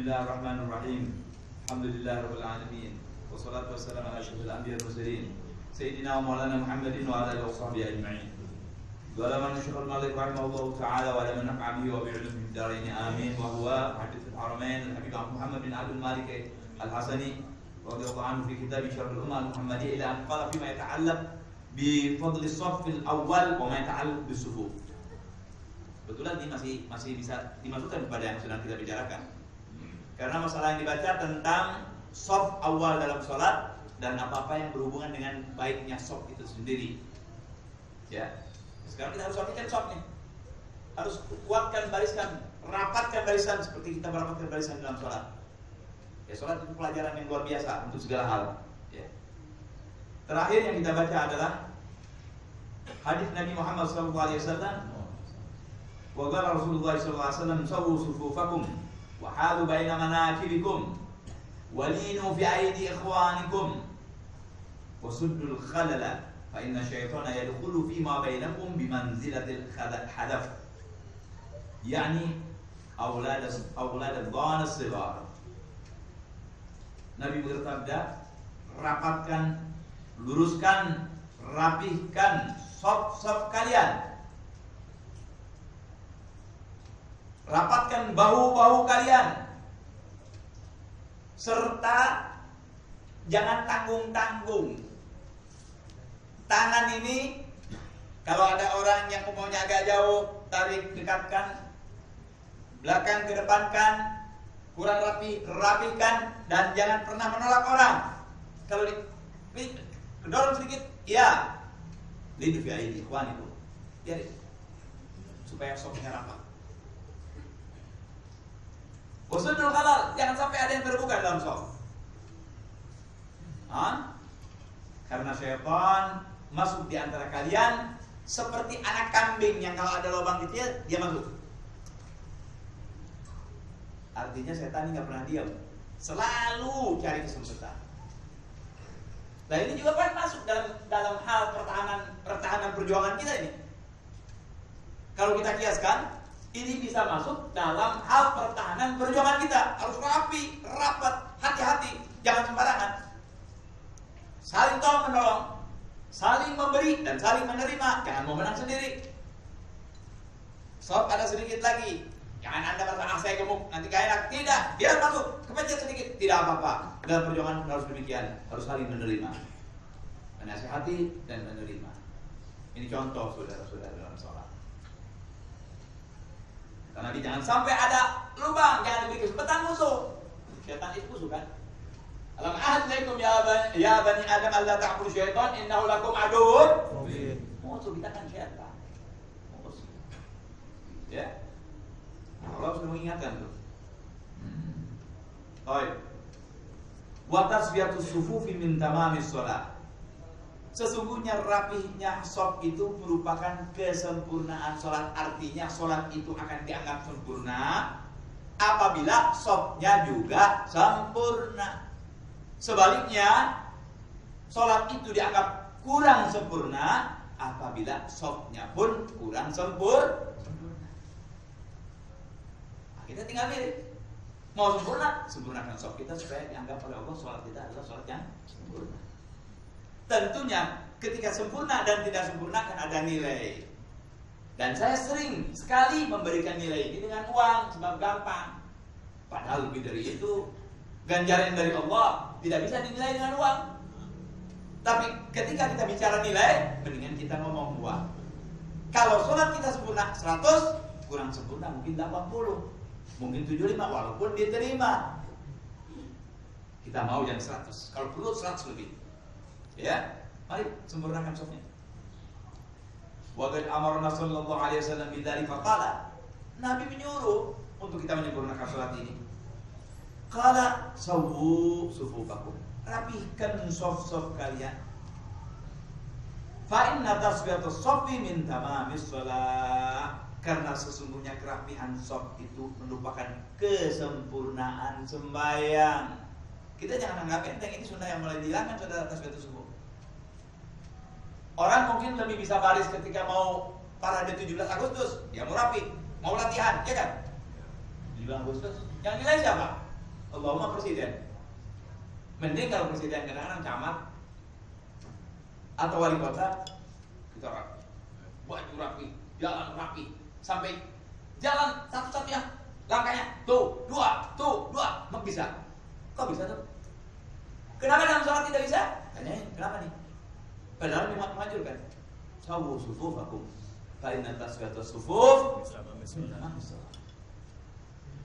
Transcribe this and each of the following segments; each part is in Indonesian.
Bismillahirrahmanirrahim. Alhamdulillahirabbil alamin. Wassalatu wassalamu ala asyrofil anbiya'i wal mursalin. Sayyidina wa maulana Muhammadin wa ala alihi washabbihi ajma'in. Qala man syaikhul malik rahimahullahu ta'ala wa la man nafa'a bihi wa bi'ilmihi fid dharain amin. Wa huwa hadits al-haramain al-habib Muhammad bin Abdul Malik al-Hasani radhiyallahu anhu fi kitab Syarhul Ummah al-Muhammadiyah ila an qala fima yata'allaq bi fadli as-saff al-awwal wa ma yata'allaq bis-sufuf. Kebetulan ini masih bisa dimasukkan kepada yang sedang kita bicarakan. Karena masalah yang dibaca tentang shaf awal dalam sholat dan apa-apa yang berhubungan dengan baiknya shaf itu sendiri. Ya, sekarang kita harus rapikan shafnya, harus kuatkan barisan, rapatkan barisan seperti kita merapatkan barisan dalam sholat. Ya, sholat itu pelajaran yang luar biasa untuk segala hal. Ya. Terakhir yang kita baca adalah hadis Nabi Muhammad SAW. Wa qala Rasulullah SAW, "Sawu sufufakum وحالوا بين مناكبكم ولينوا في أيدي إخوانكم وسدوا الخلل فإن الشيطان يدخل فيما بينكم بمنزلة الحدف يعني أولاد الضان الصغار." Nabi bersabda, rapatkan, luruskan, rapihkan shaf-shaf kalian. Rapatkan bahu-bahu kalian, serta jangan tanggung-tanggung. Tangan ini, kalau ada orang yang umumnya agak jauh, tarik, dekatkan. Belakang kedepankan, kurang rapi, rapihkan. Dan jangan pernah menolak orang. Kalau kedorong sedikit, ya, lidu fi aidi ikhwanikum, biarin, supaya sofnya rapat. Wasudul halal, jangan sampai ada yang terbuka dalam shaf. Karena syaitan masuk di antara kalian seperti anak kambing yang kalau ada lubang kecil dia masuk. Artinya setan ini nggak pernah diam, selalu cari kesempatan. Nah ini juga kan masuk dalam hal pertahanan perjuangan kita ini. Kalau kita kiaskan, ini bisa masuk dalam hal pertahanan perjuangan kita. Harus rapi, rapat, hati-hati, jangan sembarangan. Saling tolong menolong, saling memberi dan saling menerima. Jangan mau menang sendiri. Sob ada sedikit lagi. Jangan Anda merasa saya gemuk, nanti gak enak. Tidak, biar masuk, kepencet sedikit, tidak apa-apa. Dalam perjuangan harus demikian, harus saling menerima, menasihati dan menerima. Ini contoh saudara-saudara dalam sholat. Karena jangan sampai ada lubang, jangan diberi kesempatan musuh. Syaitan itu musuh kan? Alam ahadilaikum ya bani Adam alla ta'budu syaitan innahu lakum aduwwun mubin. Musuh kita kan syaitan. Musuh. Ya. Allah sudah mengingatkan tuh. Baik. Wa tasfiyatus sufufi min tamamis shalah. Sesungguhnya rapihnya shaf itu merupakan kesempurnaan sholat. Artinya sholat itu akan dianggap sempurna apabila shafnya juga sempurna. Sebaliknya, sholat itu dianggap kurang sempurna apabila shafnya pun kurang sempurna. Nah, kita tinggal milih. Mau sempurna, sempurnakan shaf kita supaya dianggap oleh Allah sholat kita adalah sholat yang sempurna. Tentunya ketika sempurna dan tidak sempurna kan ada nilai. Dan saya sering sekali memberikan nilai ini dengan uang sebab gampang. Padahal lebih dari itu, ganjaran dari Allah tidak bisa dinilai dengan uang. Tapi ketika kita bicara nilai, mendingan kita ngomong uang. Kalau sholat kita sempurna 100, kurang sempurna mungkin 80, mungkin 75 walaupun diterima. Kita mau yang 100, kalau perlu 100 lebih. Ya, mari sempurnakan shafnya. Wa qad amarna sallallahu alaihi wasallam bidzalika qala. Nabi menyuruh untuk kita menyempurnakan salat ini. Qala sawwu sufufakum. Rapihkan shaf-shaf kalian. Fa inna tasfiyatus shaffi min tamamis shalah. Karena sesungguhnya kerapihan shaf itu merupakan kesempurnaan sembahyang. Kita jangan anggap enteng ini sunnah yang mulai dihilangkan saudara tasfiyatus sufuh. Orang mungkin lebih bisa baris ketika mau parade 17 Agustus, dia mau rapi, mau latihan, ya kan? 17 Agustus, yang nilai siapa? Allahumma presiden. Mending kalau presiden kadang-kadang camat atau wali kota kita rapi, baju rapi, jalan rapi, sampai jalan satu-satunya langkahnya tuh dua, bisa. Kok bisa tuh? Kenapa dalam sholat tidak bisa? Tanyain, kenapa nih? Padahal memang menganjurkan. Sawu sufufakum, fa inna tasfiyatus sufuf.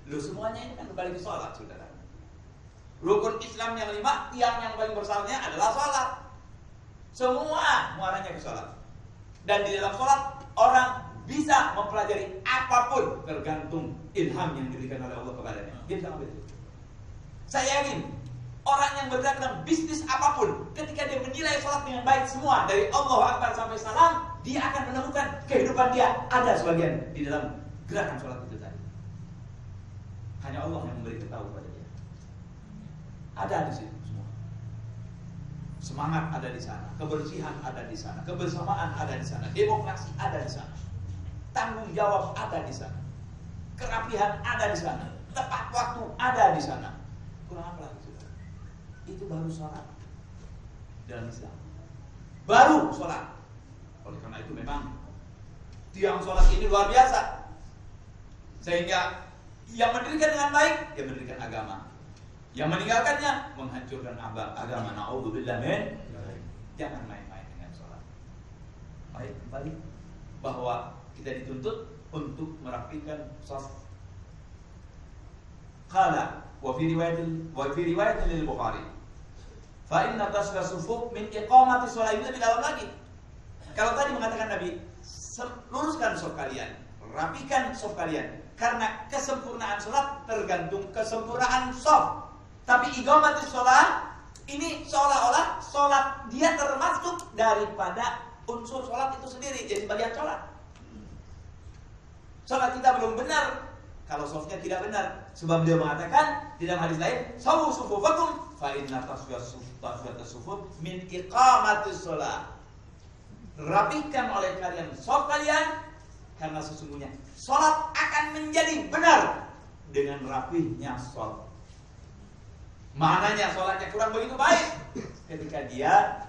Lu semuanya ini kan kembali ke sholat, saudara. Rukun Islam yang 5, tiang yang paling besarnya adalah sholat. Semua muaranya ke sholat. Dan di dalam sholat orang bisa mempelajari apapun tergantung ilham yang diberikan oleh Allah kepadanya. Dia bisa ngambil itu. Saya yakin orang yang bergerak dalam bisnis apapun, ketika dia menilai sholat dengan baik semua dari Allahu Akbar sampai salam, dia akan menemukan kehidupan dia ada sebagian di dalam gerakan sholat itu tadi. Hanya Allah yang memberi tahu pada dia. Ada di situ semua. Semangat ada di sana, kebersihan ada di sana, kebersamaan ada di sana, demokrasi ada di sana, tanggung jawab ada di sana, kerapihan ada di sana, tepat waktu ada di sana. Kurang apa lagi, saudara? Itu baru sholat dalam Islam. Baru sholat. Oleh karena itu memang tiang sholat ini luar biasa. Sehingga yang mendirikan dengan baik, yang mendirikan agama. Yang meninggalkannya menghancurkan agama. Na'udzubillah min. Jangan main-main dengan sholat. Baik, kembali bahwa kita dituntut untuk merapikan shaf. Qala wa fi riwayat lil Bukhari fa inna tasfiyah sufuf min iqamati sholat. Itu lebih dalam lagi. Kalau tadi mengatakan Nabi, luruskan shaf kalian, rapikan shaf kalian, karena kesempurnaan sholat tergantung kesempurnaan shaf. Tapi iqamatis sholat ini seolah-olah sholat dia termasuk daripada unsur sholat itu sendiri, jadi bagian sholat. Sholat kita belum benar kalau shafnya tidak benar. Sebab beliau mengatakan di dalam hadis lain, sawu sufufakum fa inna tasfiyatus sufuf min iqamatis sholat. Rapikan oleh kalian shaf kalian, karena sesungguhnya sholat akan menjadi benar dengan rapihnya shaf. Maknanya sholatnya kurang begitu baik ketika dia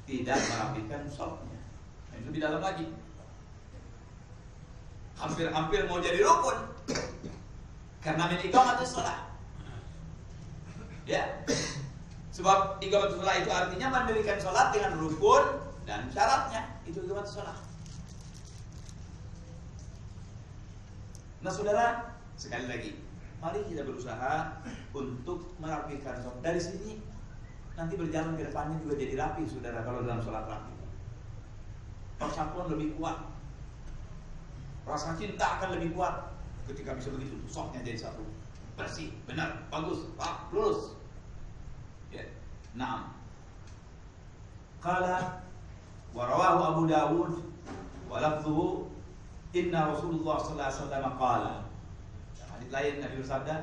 tidak merapikan shafnya. Itu lebih dalam lagi. Hampir-hampir mau jadi rukun karena min iqamatis shalah. Ya. Sebab iqamatis shalah itu artinya mendirikan sholat dengan rukun dan syaratnya. Itu iqamatis shalah. Nah, saudara, sekali lagi, mari kita berusaha untuk merapikan sholat. Dari sini nanti berjalan ke depannya juga jadi rapi, saudara, kalau dalam sholat rapi. Persatuan lebih kuat, rasa cinta akan lebih kuat ketika bisa begitu. Sholatnya jadi satu, bersih, benar, bagus, lurus. Ya, naam. Qala wa rawahu Abu Dawud wa lafzuhu inna Rasulullah sallallahu alaihi wasallam qala. Hadis lain Nabi bersabda,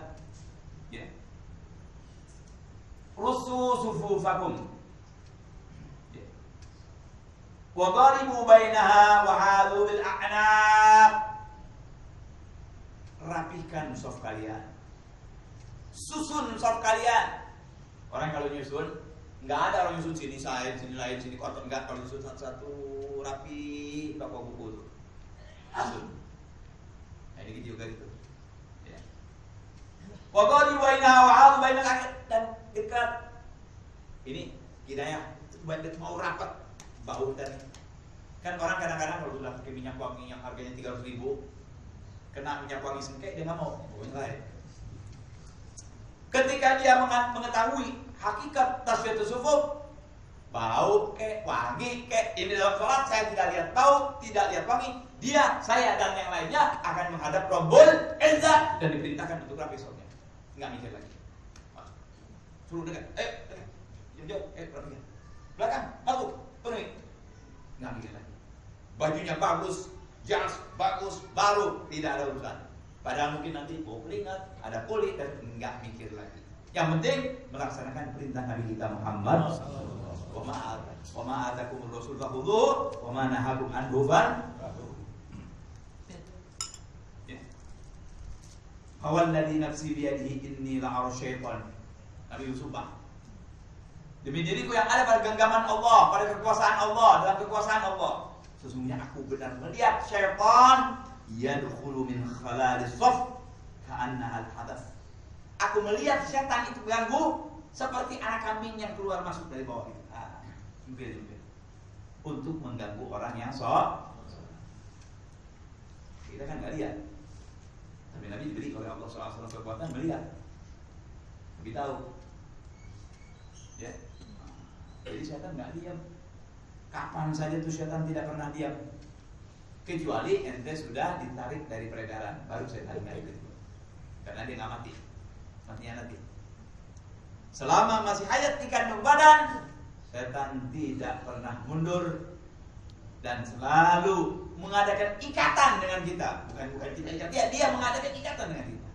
ya. Rusu sufufakum. Ya. Wa daribu bainaha wa hadu bil a'naq. Rapihkan shaf kalian. Susun shaf kalian. Orang kalau nyusun, enggak ada orang nyusun sini side, sini lain, sini kotor, enggak. Kalau nyusun satu rapi, toko buku tuh. Susun. Nah, ini juga gitu. Waqadi bainaha wa 'adu bainal akhir, dan dekat. Ini hidayah banget mau rapat bau tadi. Kan orang kadang-kadang kalau sudah pakai minyak wangi yang harganya 300.000, kena minyak wangi sengkek dia enggak mau, pokoknya lain. Ketika dia mengetahui hakikat tasfiyatus sufuf, bau kek, wangi kek, ini dalam sholat saya tidak lihat bau, tidak lihat wangi, dia, saya dan yang lainnya akan menghadap Rabbul Izzah dan diperintahkan untuk rapi shafnya. Enggak mikir lagi. Suruh dekat. Jauh, rapikan. Belakang, masuk, penuhi. Enggak mikir lagi. Bajunya bagus, jas bagus, baru, tidak ada urusan. Padahal mungkin nanti bau keringat, ada kulit, dan enggak mikir lagi. Yang penting melaksanakan perintah Nabi kita Muhammad. Wa ma atakumur rasul fakhudhuhu wa ma nahakum anhu fantahu. Fawalladzi nafsi biyadihi inni la'ara syaitan. Nabi bersumpah, demi diriku yang ada pada genggaman Allah, pada kekuasaan Allah, dalam kekuasaan Allah, sesungguhnya aku benar melihat syaitan yadkhulu min khalalis saf ka'annaha al-hadath. Aku melihat syaitan itu mengganggu seperti anak kambing yang keluar masuk dari bawah itu. Jubir. Untuk mengganggu orang yang sholat. Kita kan nggak lihat, tapi Nabi diberi oleh Allah SWT kekuatan melihat, lebih tahu. Ya, jadi syaitan nggak diam. Kapan saja tuh syaitan tidak pernah diam, kecuali ente sudah ditarik dari peredaran, baru syaitan nggak itu. Karena dia nggak mati, matinya nanti. Selama masih hayat di kandung badan, setan tidak pernah mundur dan selalu mengadakan ikatan dengan kita. Bukan kita ikat dia mengadakan ikatan dengan kita.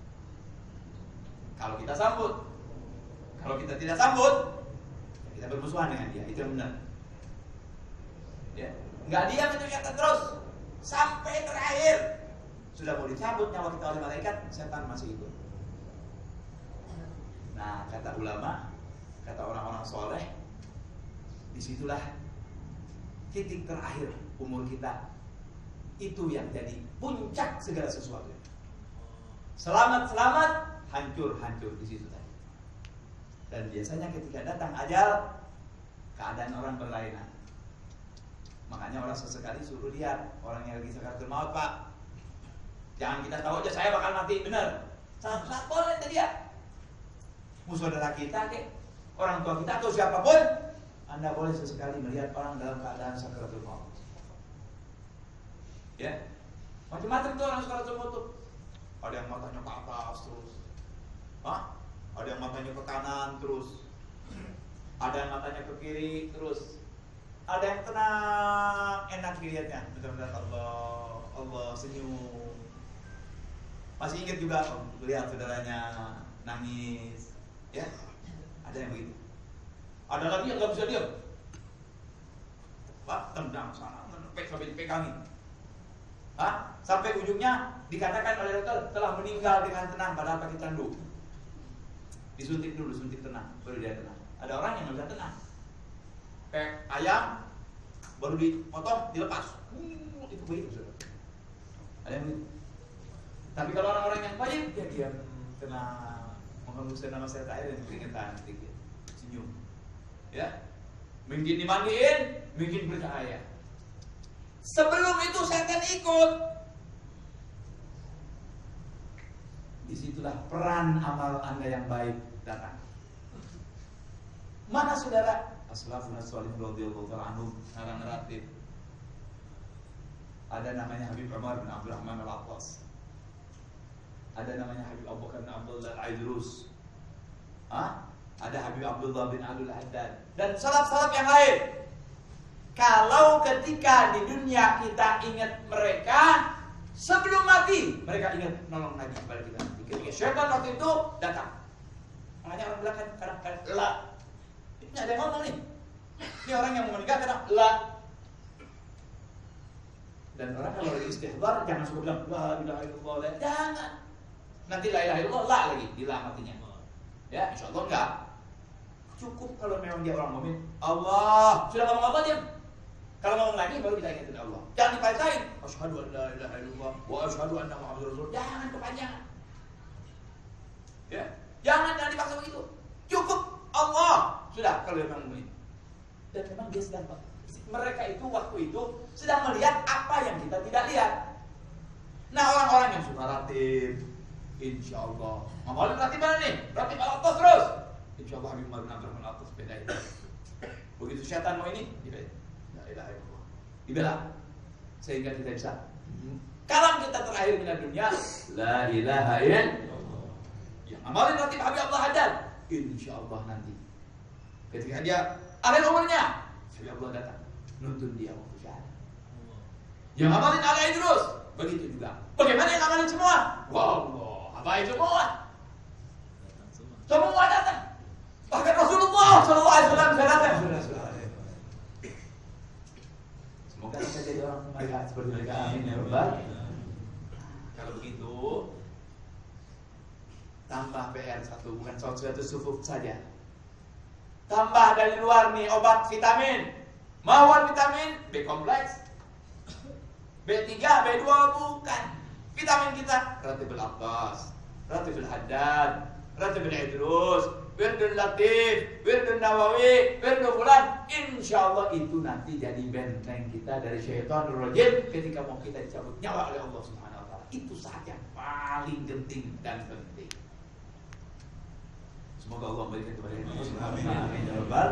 Kalau kita sambut, kalau kita tidak sambut, kita bermusuhan dengan dia. Itu yang benar. Ya, nggak diam itu ikatan terus sampai terakhir. Sudah mau dicabut nyawa kita oleh malaikat, setan masih ikut. Nah, kata ulama, kata orang-orang soleh, disitulah titik terakhir umur kita. Itu yang jadi puncak segala sesuatu. Selamat, hancur di situ tadi. Dan biasanya ketika datang ajal, keadaan orang berlainan. Makanya orang sesekali suruh lihat orang yang lagi sakaratul maut, Pak. Jangan kita tahu aja saya bakal mati, benar. Saat boleh dia. Musuh saudara kita, orang tua kita atau siapapun, Anda boleh sesekali melihat orang dalam keadaan sakaratul maut. Ya, macam-macam tuh orang sakaratul maut tuh. Ada yang matanya ke atas terus, ada yang matanya ke kanan terus, ada yang matanya ke kiri terus, ada yang tenang, enak dilihatnya, benar-benar Allah senyum. Masih ingat juga lihat saudaranya nangis, ya, ada yang begitu. Ada lagi yang nggak bisa diam, Pak, tendang sana, sampai dipegangin, sampai ujungnya dikatakan oleh dokter telah meninggal dengan tenang padahal pakai candu. Disuntik dulu, suntik tenang, baru dia tenang. Ada orang yang nggak bisa tenang, kayak ayam baru dipotong dilepas, itu begitu. Ada yang begitu. Tapi kalau orang-orang yang baik, dia diam, tenang, menghembuskan nafas air dan keringetan sedikit, senyum. Ya, mungkin dimandiin, mungkin bercahaya. Sebelum itu setan ikut. Disitulah peran amal Anda yang baik datang. Mana saudara? As-salafun as-salihun radhiyallahu ta'ala anhum, naratif. Ada namanya Habib Umar bin Abdurrahman al-Attas. Ada namanya Habib Abu Bakar bin Abdullah al-Aidrus. Ada Habib Abdullah bin Abdul Haddad dan salaf-salaf yang lain. Kalau ketika di dunia kita ingat mereka, sebelum mati mereka ingat nolong Nabi kepada kita. Ketika syaitan waktu itu datang, makanya orang bilang kadang-kadang la. Ini ada yang ngomong nih. Ini orang yang mau meninggal kadang la. Dan orang kalau lagi istighfar jangan suka bilang la ilaha illallah, la. Jangan. Nanti la ilaha illallah la lagi dilamatinya. Ya, insyaallah enggak. Cukup kalau memang dia orang mukmin. Allah sudah ngomong apa dia? Kalau ngomong lagi baru kita ingatin Allah. Jangan dipanjangin. Asyhadu an la ilaha illallah wa asyhadu anna Muhammadar Rasul. Jangan kepanjangan. Ya, jangan dipaksa begitu. Cukup Allah sudah kalau memang mukmin. Dan memang dia sedang, mereka itu waktu itu sedang melihat apa yang kita tidak lihat. Nah, orang-orang yang suka ratib, insyaallah. Ngamalin ratib mana nih? Ratib al-atas terus. Insyaallah Habib Umar bin Abdurrahman al-Atas bedain. Begitu syaitan mau ini, dibela sehingga kita bisa kalam kita terakhir di dunia la ilaha illallah. Yang amalin ratib Habib Abdullah Haddad, insyaallah nanti ketika dia akhir umurnya Habib Allah datang nuntun dia waktu syahadat. Yang amalin al-Aidrus begitu juga. Bagaimana yang amalin semua? Wallah, habaib semua datang. Bahkan Rasulullah sallallahu alaihi wasallam datang. Semoga kita jadi orang mereka seperti mereka. Amin ya rabbal. Kalau begitu, tambahkan satu, bukan satu sufuf saja. Tambah dari luar nih obat vitamin. Mawar vitamin B kompleks, B3, B2 bukan. Vitamin kita Ratibul Aqdas, Ratibul Haddad, Ratibul Idrus, Wirdun Latif, Wirdun Nawawi, Wirdun Fulan. Insyaallah itu nanti jadi benteng kita dari syaitanir rajim ketika mau kita dicabut nyawa oleh Allah Subhanahu wa taala. Itu saja paling genting dan penting. Semoga Allah memberikan kepada kita. Amin ya rabbal.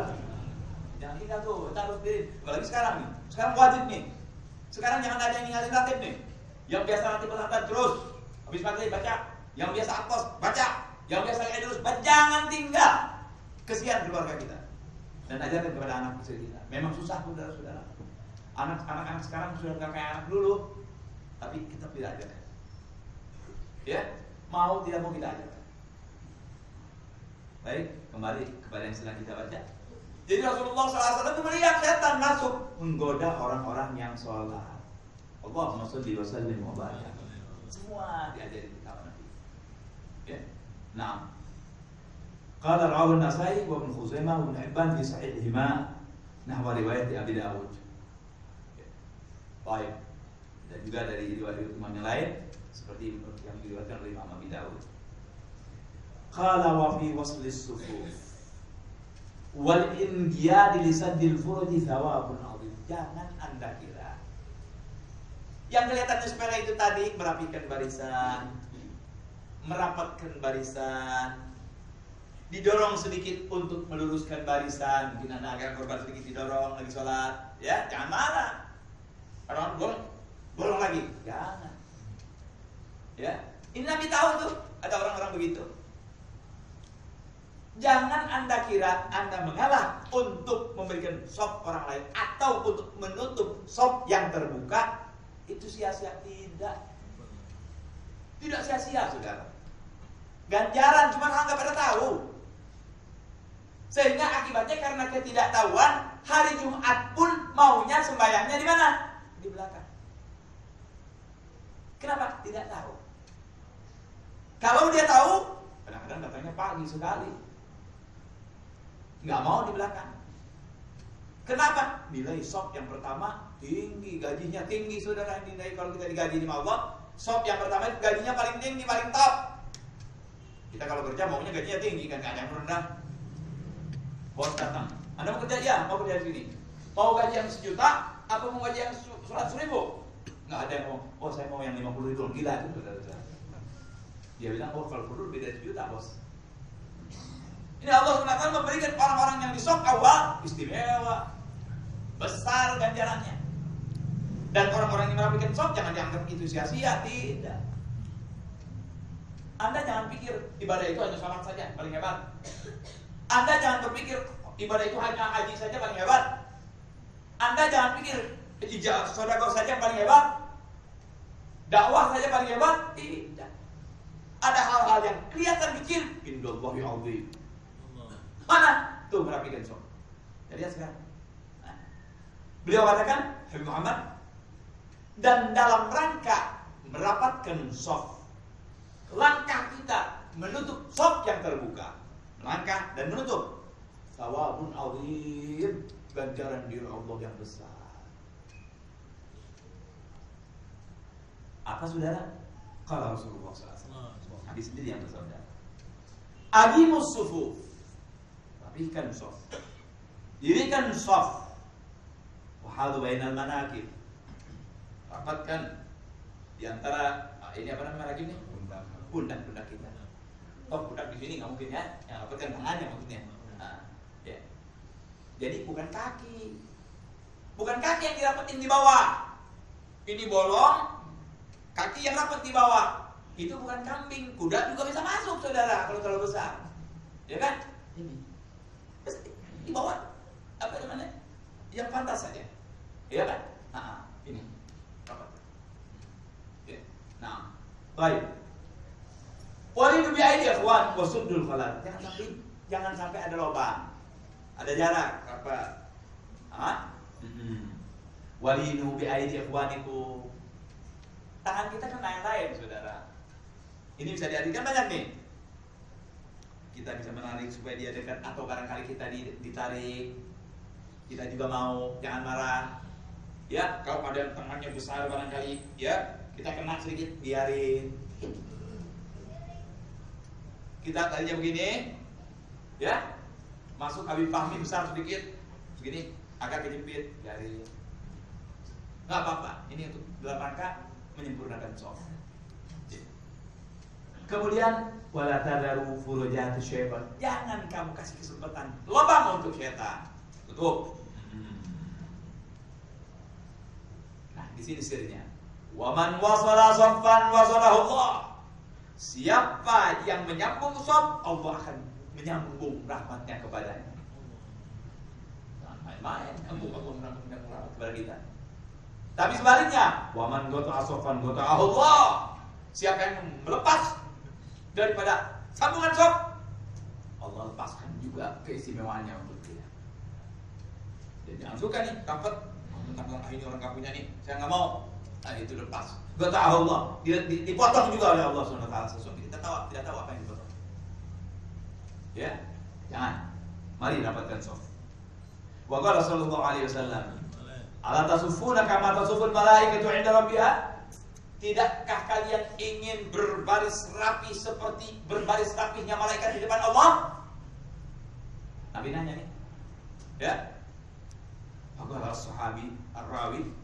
Jangan ingat tuh, kita harus apalagi sekarang nih. Sekarang wajib nih. Sekarang jangan ada yang ninggalin ratib nih. Yang biasa ratib berlatih terus, habis maghrib baca. Yang biasa akos baca. Yang biasa terus baca. Jangan tinggal. Kesian keluarga kita. Dan ajarkan kepada anak kecil kita. Memang susah saudara-saudara. Anak-anak sekarang sudah nggak kayak anak dulu, tapi kita tidak ajarkan. Ya, mau tidak mau kita ajarkan. Baik, kembali kepada yang sedang kita baca. Jadi Rasulullah SAW melihat setan masuk menggoda orang-orang yang sholat. Allahumma sholli wa sallim wa barik. Semua diajari kita nanti. Ya. Nah. Qala rawi an-Nasa'i wa Ibnu Khuzaimah wa Ibnu Hibban fi sahihihima nahwa riwayat Abi Dawud. Baik. Dan juga dari riwayat imam yang lain seperti yang diriwayatkan oleh Imam Abi Dawud. Qala wa fi waslis sufuf wal inqiyad li saddil furuji thawabun 'azim. Jangan Anda kira yang kelihatan sepele itu tadi merapikan barisan, merapatkan barisan, didorong sedikit untuk meluruskan barisan, mungkin Anda agak korban sedikit didorong lagi sholat, ya jangan marah. Orang bolong lagi, jangan. Ya, ini Nabi tahu tuh ada orang-orang begitu. Jangan Anda kira Anda mengalah untuk memberikan sop orang lain atau untuk menutup sop yang terbuka itu sia-sia. Tidak sia-sia, saudara. Ganjaran cuma orang nggak pada tahu. Sehingga akibatnya karena ketidaktahuan hari Jumat pun maunya sembahyangnya di mana? Di belakang. Kenapa? Tidak tahu. Kalau dia tahu, kadang-kadang datangnya pagi sekali. Nggak mau di belakang. Kenapa? Nilai sop yang pertama tinggi, gajinya tinggi, saudara. Nilai kalau kita digaji di Allah, sop yang pertama itu gajinya paling tinggi, paling top. Kita kalau kerja maunya gajinya tinggi, kan nggak ada yang rendah. Bos datang, Anda mau kerja? Ya, mau kerja di sini. Mau gaji yang 1 juta atau mau gaji yang 100.000? Nggak ada yang mau. Oh, saya mau yang 50 ribu. Gila itu, saudara. Dia bilang, oh kalau perlu beda 1 juta, bos. Ini Allah SWT memberikan orang-orang yang di sop awal istimewa, besar ganjarannya. Dan orang-orang yang merapikan sop jangan dianggap itu sia-sia, tidak. Anda jangan pikir ibadah itu hanya sholat saja paling hebat. Anda jangan berpikir ibadah itu hanya haji saja paling hebat. Anda jangan pikir ijazah sedekah saja paling hebat, dakwah saja paling hebat, tidak. Ada hal-hal yang kelihatan kecil, indallahi 'azim. Mana? Tuh merapikan sop. Jadi sekarang. Nah. Beliau katakan, Habib Muhammad, dan dalam rangka merapatkan sop, langkah kita menutup sop yang terbuka, langkah dan menutup, thawabun 'azim, ganjaran di Allah yang besar. Apa saudara? Kalau Rasulullah SAW, hadis sendiri yang bersabda, agimus sufuf, rapihkan saf, dirikan saf, wahadu bainal manakib, rapatkan di antara ini apa namanya lagi ini? Pundak-pundak kita. Oh, pundak di sini nggak mungkin ya? Yang rapatkan tangannya maksudnya. Nah, ya. Jadi bukan kaki yang dirapetin di bawah. Ini bolong, kaki yang rapat di bawah. Itu bukan kambing, kuda juga bisa masuk, saudara, kalau terlalu besar, ya kan? Ini di bawah apa namanya? Yang pantas saja, ya kan? Ini rapat. Oke. Nah, baik. Walidu bi aidi ikhwan wa suddul khalal. Jangan sampai ada lubang, ada jarak apa? Walidu bi aidi ikhwanikum. Tangan kita kan lain-lain, saudara. Ini bisa diartikan banyak nih. kita bisa menarik supaya dia dekat, atau barangkali kita ditarik, kita juga mau, jangan marah. Ya, kalau ada tangannya besar barangkali, ya kita kena sedikit, biarin. Kita tadinya begini, ya, masuk Habib Fahmi besar sedikit, begini, agak kejepit, biarin. Nggak apa-apa, ini untuk dalam rangka menyempurnakan soft. Kemudian wala tadaru furujati syaitan. Jangan kamu kasih kesempatan lubang untuk syaitan. Tutup. Nah, di sini sirnya. Wa man wasala saffan wasalahu Allah. Siapa yang menyambung shaf, Allah akan menyambung rahmatnya kepadanya. Nah, main-main, Allah menyambung rahmat kepada kita. Tapi sebaliknya, wa man qata'a saffan qata'ahu Allah. Siapa yang melepas daripada sambungan shaf, Allah lepaskan juga keistimewaannya untuk dia. Jadi jangan suka nih, dapat tentang ini orang gak punya nih, saya nggak mau. Nah, itu lepas. Gak tahu Allah, dipotong juga oleh Allah SWT sesuatu. Kita tidak tahu apa yang dipotong. Ya, jangan. Mari dapatkan shaf. Wa qala sallallahu alaihi wasallam, ala tasufuna kama tasuful malaikatu 'inda rabbiha. Tidakkah kalian ingin berbaris rapi seperti berbaris rapihnya malaikat di depan Allah? Nabi nanya nih. Ya. Faqala sahabi ar-rawi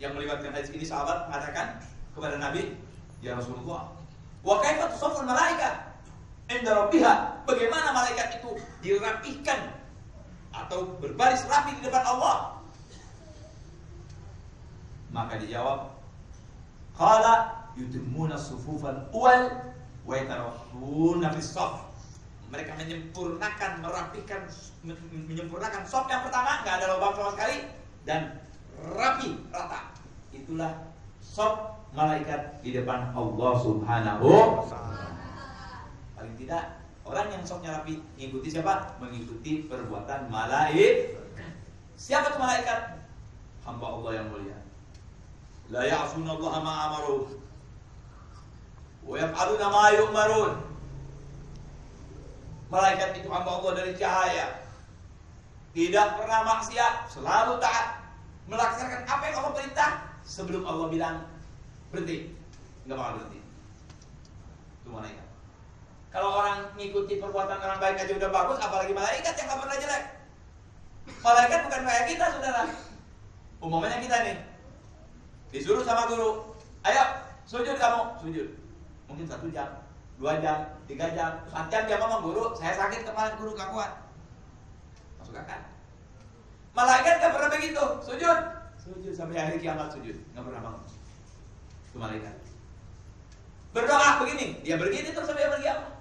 yang melibatkan hadis ini, sahabat mengatakan kepada Nabi, "Ya Rasulullah, wa kaifa tusafful malaikat 'inda rabbiha?" Bagaimana malaikat itu dirapihkan atau berbaris rapi di depan Allah? Maka dijawab, qala yutimmuna as-sufufal awwal wa yatarawwuna fis-shaff. Mereka menyempurnakan shaf yang pertama, enggak ada lubang sama sekali dan rapi rata. Itulah shaf malaikat di depan Allah Subhanahu wa taala. Paling tidak orang yang shafnya rapi mengikuti siapa? Mengikuti perbuatan malaikat. Siapa itu malaikat? Hamba Allah yang mulia. La ya'suna Allah ma amaru wa yaf'aluna ma yu'marun. Malaikat itu hamba Allah dari cahaya, tidak pernah maksiat, selalu taat, melaksanakan apa yang Allah perintah. Sebelum Allah bilang berhenti, nggak bakal berhenti. Itu malaikat. Kalau orang ngikuti perbuatan orang baik aja udah bagus, apalagi malaikat yang nggak pernah jelek. Malaikat bukan kayak kita, saudara. Umumnya kita nih disuruh sama guru, ayo sujud kamu, sujud. Mungkin 1 jam, 2 jam, 3 jam, 4 jam dia ngomong, guru saya sakit kemarin, guru gak kuat. Masuk akal. Malaikat gak pernah begitu, sujud sampai hari kiamat, sujud, gak pernah bangun. Itu malaikat. Berdoa begini, dia begini terus sampai hari kiamat.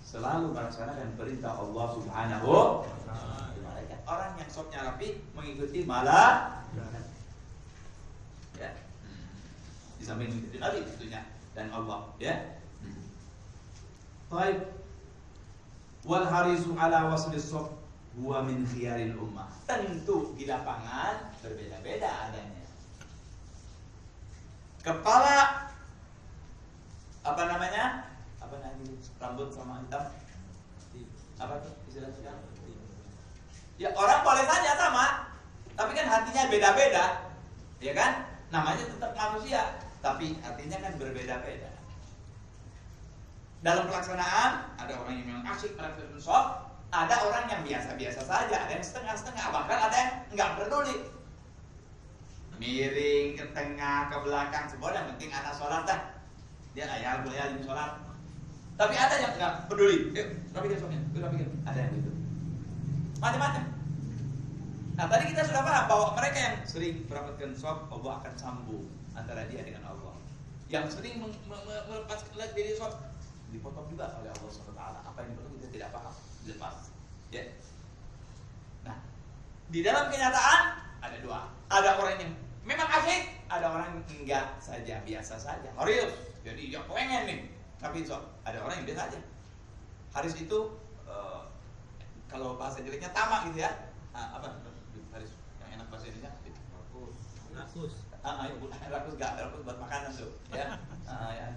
Selalu melaksanakan perintah Allah Subhanahu wa taala. Malaikat, orang yang shafnya rapi mengikuti malaikat. Ya. Di samping mengikuti Nabi tentunya dan Allah, ya. Baik. Wal harisu ala wasli shaf huwa min khiyaril ummah. Tentu di lapangan berbeda-beda adanya. Kepala apa namanya? Apa namanya? Rambut sama hitam. Apa tuh istilahnya? Ya orang boleh saja sama, tapi kan hatinya beda-beda, ya kan? Namanya tetap manusia, tapi hatinya kan berbeda-beda. Dalam pelaksanaan ada orang yang memang asyik melaksanakan shaf, ada orang yang biasa-biasa saja, ada yang setengah-setengah, bahkan ada yang nggak peduli. Miring ke tengah, ke belakang, semua yang penting anak sholat dah. Dia ayah boleh alim sholat. Tapi ada yang nggak peduli. Rapikan shafnya, rapikan. Ada yang gitu. Macam-macam. Nah tadi kita sudah paham bahwa mereka yang sering merapatkan shaf, Allah akan sambung antara dia dengan Allah. Yang sering melepaskan diri shaf, dipotong juga oleh Allah SWT. Apa yang dipotong kita tidak paham, dilepas. Ya. Nah, di dalam kenyataan ada dua. Ada orang yang memang asyik, ada orang yang enggak saja, biasa saja. Haris, jadi ya pengen nih, tapi shaf. Ada orang yang biasa saja. Haris itu kalau bahasa jeleknya tamak gitu ya. Apa Haris yang enak bahasa Indonesia? Rakus. Rakus gak, rakus buat makanan tuh, ya. Ya.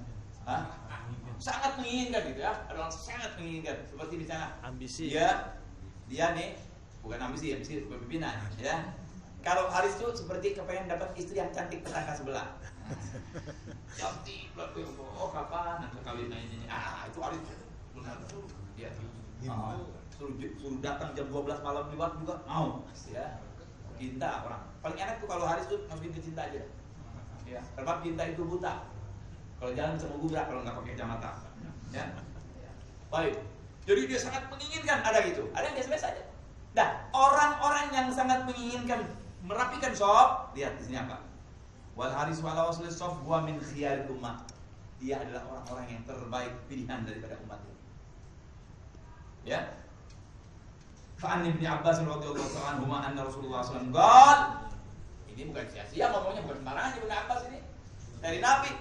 sangat menginginkan gitu ya. Ada orang sangat menginginkan. Seperti misalnya ambisi. Dia nih bukan ambisi berpimpinan ya. Kalau Haris itu seperti kepengen dapat istri yang cantik tetangga sebelah. Cantik, oh kapan nanti kawinnya ini? Itu Haris benar tuh. Ya. Suruh datang jam 12 malam lewat juga mau ya. Cinta orang. Paling enak tuh kalau Haris tuh masukin ke cinta aja. Ya, sebab cinta itu buta. Kalau jalan bisa menggubrak kalau nggak pakai kacamata. Ya. Baik. Jadi dia sangat menginginkan ada gitu. Ada yang biasa-biasa aja. Nah, orang-orang yang sangat menginginkan merapikan shop, lihat di sini apa? Wal haris wala wasli shop wa min khiyar ummah. Dia adalah orang-orang yang terbaik pilihan daripada umat ini. Ya. Fa'an Ibnu Abbas radhiyallahu ta'ala anhu anna Rasulullah sallallahu alaihi wasallam ini bukan sia-sia ngomongnya, bukan sembarangan Ibnu Abbas ini. Dari Nabi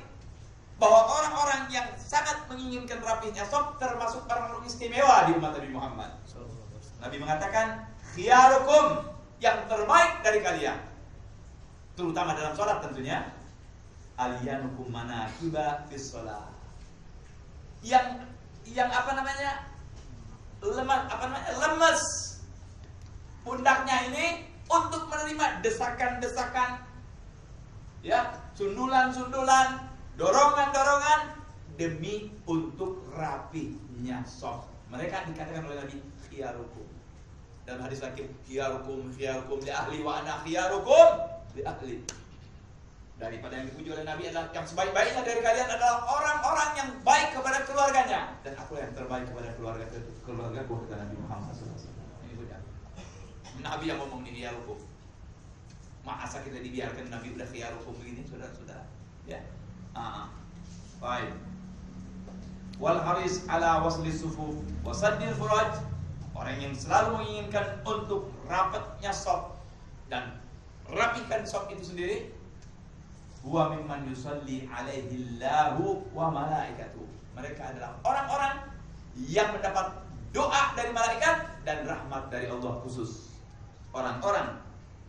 bahwa orang-orang yang sangat menginginkan rapinya shop termasuk orang-orang istimewa di umat Nabi Muhammad. Nabi mengatakan khiyarukum, yang terbaik dari kalian, terutama dalam sholat tentunya, aliyanukum manakiba fis sholat. Yang lemes pundaknya ini untuk menerima desakan-desakan, ya, sundulan-sundulan, dorongan-dorongan demi untuk rapinya shop. Mereka dikatakan oleh Nabi khiyarukum. Dalam hadis lagi khiyarukum li ahli wa ana khiyarukum li ahli. Daripada yang dipuji oleh Nabi adalah yang sebaik-baiknya dari kalian adalah orang-orang yang baik kepada keluarganya, dan aku yang terbaik kepada keluargaku, kata Nabi Muhammad SAW. Ini sudah Nabi yang ngomong ini khiyarukum. Masa kita dibiarkan Nabi udah khiyarukum begini, saudara-saudara? Ya. Baik. Wal haris ala wasli sufuf wa saddil furaj. Orang yang selalu menginginkan untuk rapatnya shop dan rapikan shop itu sendiri, huwa mimman yusalli alaihi Allahu wa malaikatuh. Mereka adalah orang-orang yang mendapat doa dari malaikat dan rahmat dari Allah khusus. Orang-orang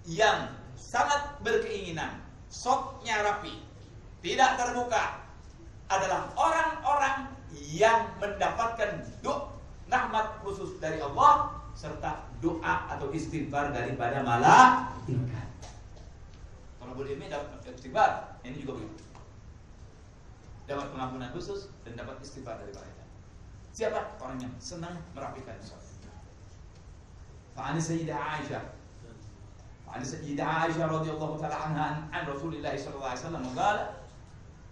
yang sangat berkeinginan shopnya rapi, tidak terbuka, adalah orang-orang yang mendapatkan rahmat khusus dari Allah serta doa atau istighfar daripada malaikat. Talabul ilmi dapat istighfar, ini juga begitu. Dapat pengampunan khusus dan dapat istighfar dari malaikat. Siapa? Orang yang senang merapikan sholat. Fa'ani Sayyidah Aisyah radhiyallahu ta'ala anha an Rasulillah sallallahu alaihi wasallam qala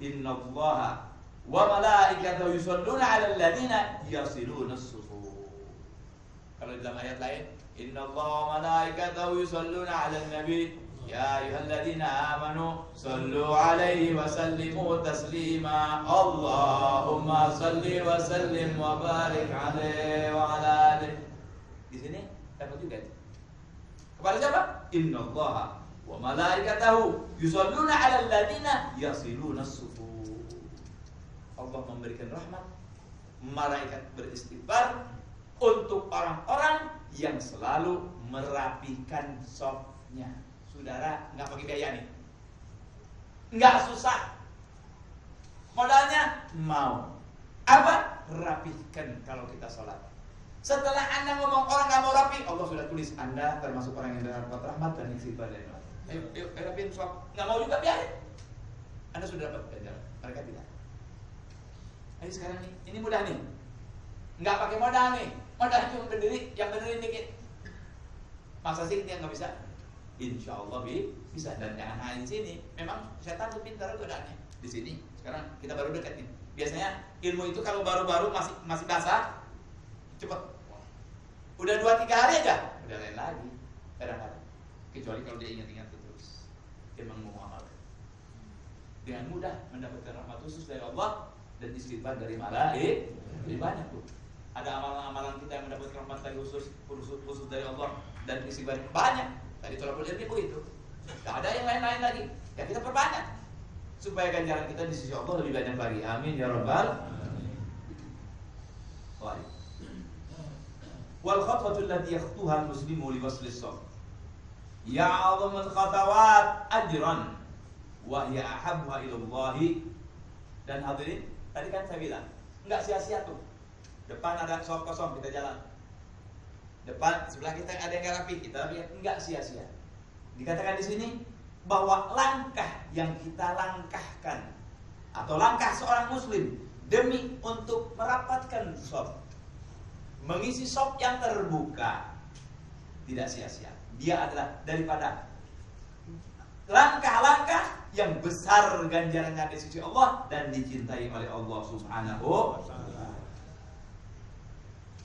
inna Allaha wa malaikatahu yusholluna 'alal ladzina yasiluna as-sufuf. Kalau dalam ayat lain, innallaha wa malaikatahu yusholluna 'alan nabi ya ayyuhalladzina amanu shallu 'alaihi wa sallimu taslima. Allahumma shalli wa sallim wa barik 'alaihi wa 'ala alihi. Di sini dapat juga itu. Kepada siapa? Innallaha wa malaikatahu yusholluna 'alal ladzina yasiluna as-sufuf. Allah memberikan rahmat, malaikat beristighfar untuk orang-orang yang selalu merapikan shopnya. Saudara, nggak pakai biaya nih, nggak susah, modalnya mau apa? Rapihkan kalau kita sholat. Setelah Anda ngomong orang nggak mau rapi, Allah sudah tulis Anda termasuk orang yang dapat rahmat dan istighfar dari Allah. Ayo rapiin shop, nggak mau juga biarin, Anda sudah dapat ganjaran, mereka tidak. Jadi sekarang nih, ini mudah nih, nggak pakai modal nih, modal cuma berdiri, yang berdiri dikit. Masa sih dia nggak bisa? Insya Allah bisa, dan jangan hanya di sini. Memang setan tuh pintar godaannya di sini. Sekarang kita baru dekat nih. Biasanya ilmu itu kalau baru-baru masih basah, cepet. Udah 2-3 hari aja, udah lain lagi. Kadang-kadang, kecuali kalau dia ingat-ingat terus, dia mau amal. Dengan mudah mendapatkan rahmat khusus dari Allah dan istighfar dari malaikat. Lebih banyak tuh. Ada amalan-amalan kita yang mendapatkan rahmat dari khusus dari Allah dan istighfar banyak. Tadi talabul ilmi begitu. Tidak ada yang lain-lain lagi. Ya kita perbanyak supaya ganjaran kita di sisi Allah lebih banyak lagi. Amin ya rabbal alamin. Wal khatwatul lati yakhtuha al-muslimu li wasli as-shaf ya'zamul khatawat ajran wa hiya ahabbuha ila Allah. Dan hadirin, tadi kan saya bilang Enggak sia-sia tuh. Depan ada sop kosong, kita jalan. Depan sebelah kita ada yang rapi, kita lihat, enggak sia-sia. Dikatakan di sini bahwa langkah yang kita langkahkan atau langkah seorang muslim demi untuk merapatkan sop, mengisi sop yang terbuka, tidak sia-sia. Dia adalah daripada langkah-langkah yang besar ganjarannya di sisi Allah dan dicintai oleh Allah Subhanahu wa ta'ala.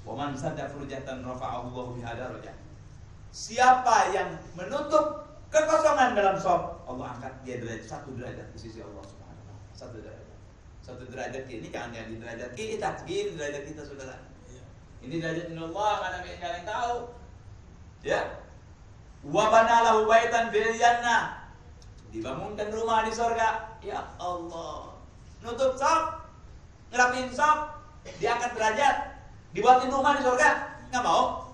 Wa man sadda furjatan rafa'ahu Allahu biha darajah. Siapa yang menutup kekosongan dalam sop, Allah angkat dia satu derajat di sisi Allah Subhanahu wa ta'ala. Satu derajat ini jangan jadi derajat kita, ini derajat kita saudara. Ini derajat Allah, mana yang tahu. Ya. Wa banalahu baitan fil jannah. Dibangunkan rumah di surga. Ya Allah. Nutup sop, ngerapiin sop, diangkat derajat, dibuatin rumah di surga. Nggak mau?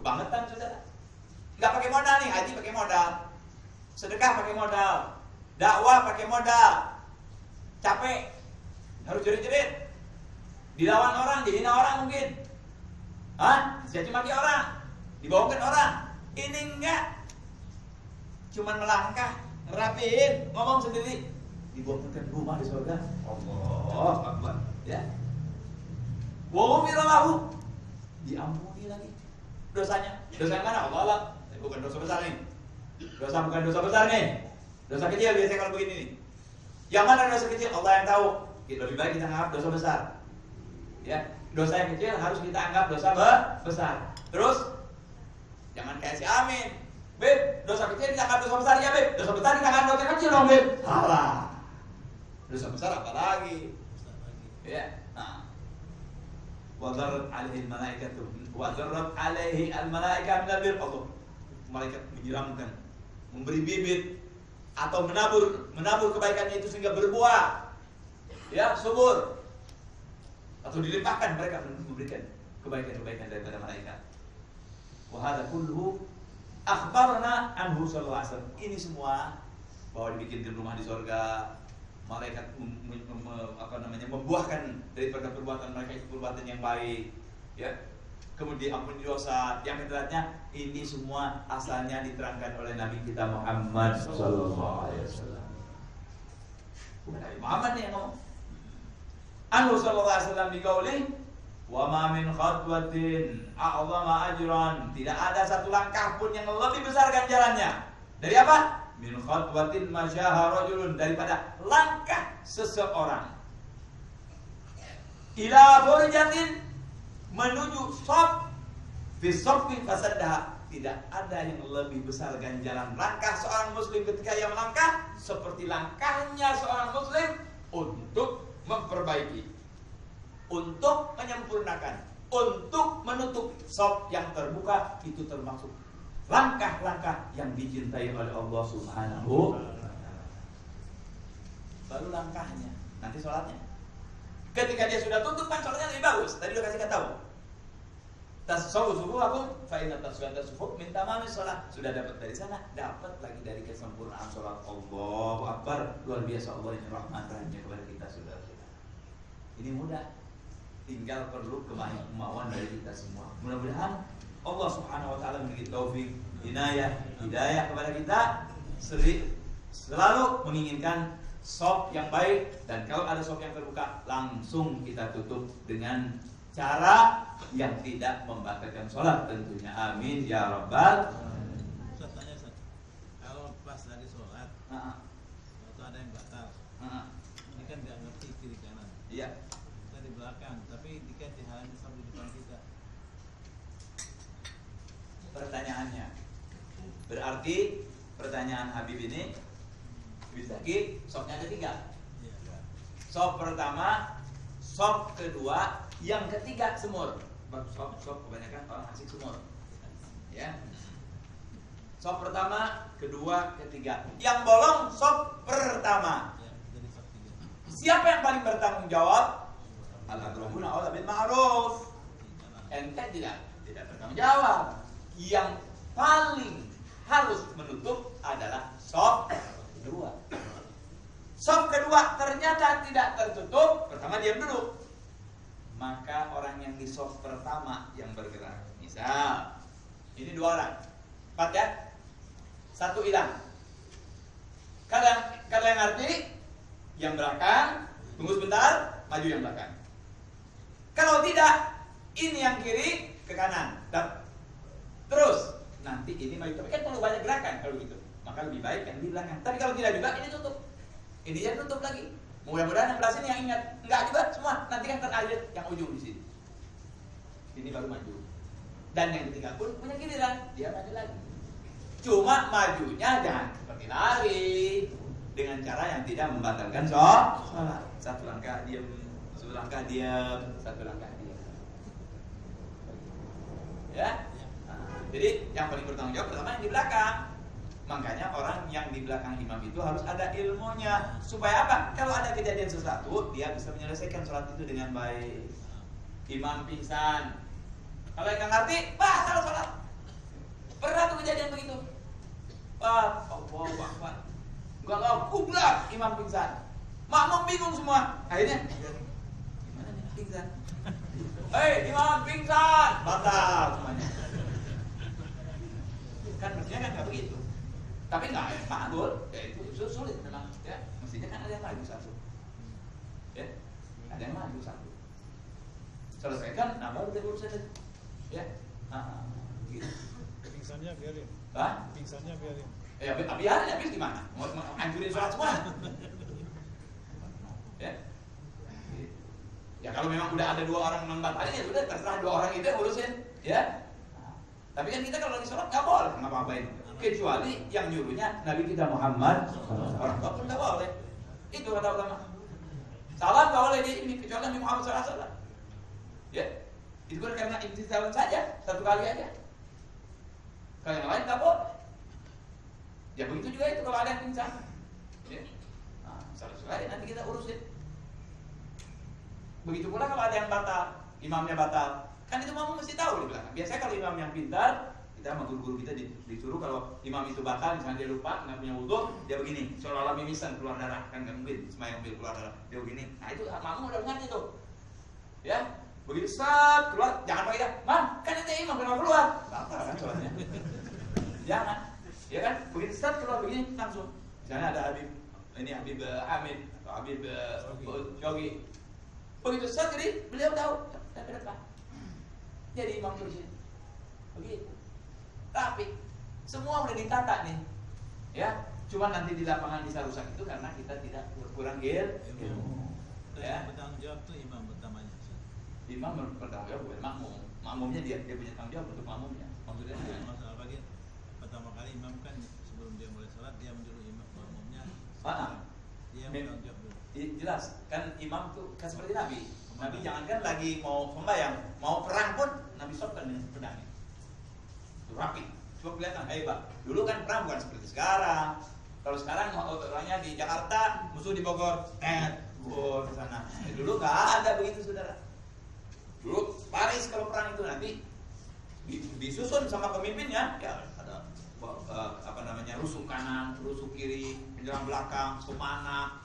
Kebangetan saudara. Nggak pakai modal nih, haji pakai modal, sedekah pakai modal, dakwah pakai modal, capek, harus jerit-jerit, dilawan orang, dihina orang mungkin, dicaci maki orang, dibawakan orang. Ini enggak, cuman melangkah, ngerapiin, ngomong sendiri, dibawakan rumah di surga. Allah Akbar. Ya. Wa ghufira lahu, diampuni lagi dosanya. Dosa yang mana? Allah. Bukan dosa besar nih. Bukan dosa besar nih. Dosa kecil biasanya kalau begini nih. Yang mana dosa kecil? Allah yang tahu. Lebih baik kita anggap dosa besar. Ya, dosa yang kecil harus kita anggap dosa besar. Terus jangan kayak si Amin. Beb, dosa kecil kita anggap dosa besar ya, Beb. Dosa besar kita anggap dosa kecil dong, Beb. Salah. Dosa besar apa lagi? Ya. Nah. Wa dharrat 'alaihi al-malaikatu wa dharrat 'alaihi al-malaikatu min Allah. Malaikat menyiramkan, memberi bibit atau menabur kebaikannya itu sehingga berbuah, ya, subur, atau dilimpahkan mereka memberikan kebaikan-kebaikan daripada malaikat. Wa hadza kulluhu akhbarna anhu sallallahu alaihi wasallam. Ini semua bahwa dibikinkan rumah di surga, malaikat membuahkan daripada perbuatan mereka itu perbuatan yang baik, ya. Kemudian ampuni dosa, yang kedepannya ini semua asalnya diterangkan oleh Nabi kita Muhammad sallallahu alaihi wasallam. Bukan Nabi Muhammad nih yang ngomong. Anhu sallallahu alaihi wasallam biqauli wa ma min khatwatin a'zama ajran. Tidak ada satu langkah pun yang lebih besar ganjarannya. Dari apa? Min khatwatin masyaha rajulun, daripada langkah seseorang ila furjatin, menuju sop fi sofin fasaddah. Tidak ada yang lebih besar ganjaran langkah seorang muslim ketika ia melangkah seperti langkahnya seorang muslim untuk memperbaiki, untuk menyempurnakan, untuk menutup sop yang terbuka. Itu termasuk langkah-langkah yang dicintai oleh Allah Subhanahu wa ta'ala. Baru langkahnya, nanti sholatnya. Ketika dia sudah tutup kan sholatnya lebih bagus. Tadi udah kasih tahu. Tasawuf subuhakum fa inna tasawwata subuh min tamamis shalah. Sudah dapat dari sana, dapat lagi dari kesempurnaan sholat. Allahu Akbar. Luar biasa Allah ini rahmatnya kepada kita saudara-saudara. Ini mudah. Tinggal perlu kemauan dari kita semua. Mudah-mudahan Allah Subhanahu wa taala memberi taufik, hidayah kepada kita, selalu menginginkan sop yang baik, dan kalau ada sop yang terbuka langsung kita tutup dengan cara yang tidak membatalkan sholat tentunya. Amin ya rabbal. Ustaz tanya, Ustaz. Kalau pas lagi sholat, atau ada yang batal, ini kan nggak ngerti kiri kanan. Iya. Kita di belakang, tapi dikasih halnya sampai di depan kita. Pertanyaannya, berarti pertanyaan Habib ini bisa sopnya ada 3. Sop pertama, sop kedua, yang ketiga semur. Sop kebanyakan orang asik semur. Ya. Sop pertama, kedua, ketiga. Yang bolong sop pertama. Siapa yang paling bertanggung jawab? Al-aqrabuna aula bil ma'ruf. Ente tidak bertanggung jawab. Yang paling harus menutup adalah sop kedua. Sop kedua ternyata tidak tertutup, pertama diam dulu. maka orang yang di saf pertama yang bergerak. Misal, ini 2 orang, 4 ya, 1 hilang. Kalau yang ngerti, yang belakang tunggu sebentar, maju yang belakang. Kalau tidak, ini yang kiri ke kanan, terus nanti ini maju. Tapi kan perlu banyak gerakan kalau gitu, maka lebih baik yang di belakang. Tapi kalau tidak juga, ini tutup, ini yang tutup lagi. Mudah-mudahan yang belah sini yang ingat, enggak juga semua. Nanti kan terakhir yang ujung di sini. Ini baru maju. Dan yang ketiga pun punya giliran, dia maju lagi. Cuma majunya jangan seperti lari, dengan cara yang tidak membatalkan sholat. 1 langkah diam, 1 langkah diam, 1 langkah diam. Ya. Jadi yang paling bertanggung jawab pertama yang di belakang. Makanya orang yang di belakang imam itu harus ada ilmunya. Supaya apa? Kalau ada kejadian sesuatu, dia bisa menyelesaikan sholat itu dengan baik. Imam pingsan, kalau yang nggak ngerti, salah sholat. Pernah tuh kejadian begitu. Allah, enggak kubrak imam pingsan. Makmum bingung semua. Akhirnya, gimana nih pingsan? Imam pingsan, batal semuanya. Kan mestinya kan nggak begitu. Tapi nggak makbul, ya itu sulit memang. Ya, mestinya kan ada yang maju satu. Ya, ada yang maju satu. Selesaikan, baru dia urusan itu. Ya, gitu. Pingsannya biarin. Pingsannya biarin. Ya, biarin habis gimana? Mau hancurin sholat semua? Ya. Ya kalau memang udah ada 2 orang membatalin, ya sudah terserah 2 orang itu yang urusin, ya. Tapi kan kita kalau lagi sholat nggak boleh ngapa-ngapain, kecuali yang nyuruhnya Nabi kita Muhammad. Orang tua pun nggak boleh. Itu kata utama. Salam nggak boleh di ini kecuali Nabi Muhammad SAW. Ya, itu kan karena imtisalan saja, 1 kali aja. Kalau yang lain nggak boleh. Ya begitu juga itu kalau ada yang pingsan. Ya, selesai nanti kita urusin. Begitu pula kalau ada yang batal, imamnya batal. Kan itu makmum mesti tahu di belakang. Biasanya kalau imam yang pintar, kita sama guru-guru kita disuruh kalau imam itu batal, misalnya dia lupa, nggak punya wudu, dia begini, seolah-olah mimisan keluar darah, kan nggak mungkin semayang ambil keluar darah, dia begini. Nah itu makmum udah ngerti tuh, ya. Begitu saat keluar, jangan pakai dia, kan itu imam keluar, batal kan sholatnya. Jangan, ya kan? Begitu saat keluar begini langsung. Misalnya ada Habib Hamid atau Habib Shogi. Begitu saat jadi beliau tahu, dan ke depan. Jadi imam terus begitu. Tapi semua udah ditata nih, ya. Cuma nanti di lapangan bisa rusak itu karena kita tidak kurang ilmu. Ya. Bertanggung jawab tuh imam pertamanya. Imam bertanggung jawab bukan makmum. Makmumnya dia punya tanggung jawab untuk makmumnya. Maksudnya masalah bagi pertama kali imam kan sebelum dia mulai sholat dia menyuruh imam makmumnya. Dia bertanggung jawab dulu. Jelas kan imam tuh kan seperti Nabi. Nabi jangankan lagi mau sembahyang, mau perang pun Nabi sopkan dengan pedangnya. Itu rapi, coba kelihatan hebat. Dulu kan perang bukan seperti sekarang. Kalau sekarang orangnya di Jakarta, musuh di Bogor, di sana. Dulu nggak ada begitu saudara. Dulu Paris kalau perang itu nanti disusun sama pemimpinnya, ya ada rusuk kanan, rusuk kiri, penyerang belakang, semana,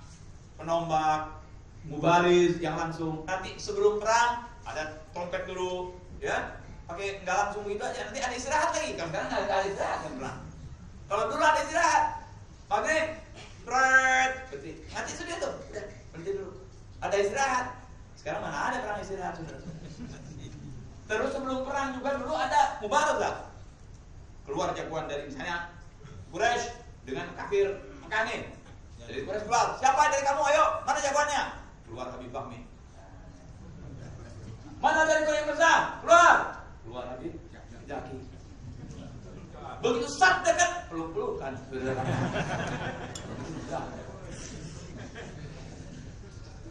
penombak, mubaris yang langsung. Nanti sebelum perang ada trompet dulu, ya. Pakai nggak langsung gitu aja. Nanti ada istirahat lagi. Kan sekarang nggak ada istirahat kan perang. Kalau dulu ada istirahat, maghrib, berarti nanti sudah tuh, berhenti dulu. Ada istirahat. Sekarang mana ada perang istirahat sudah. Terus sebelum perang juga dulu ada mubarazah. Keluar jagoan dari misalnya Quraisy dengan kafir Mekah. Dari Quraisy keluar. Siapa dari kamu? Ayo, mana jagoannya? Keluar Habib Fahmi. Mana dari Quraisy besar? Keluar Habib Zaki. Begitu sabda kan peluk-pelukan.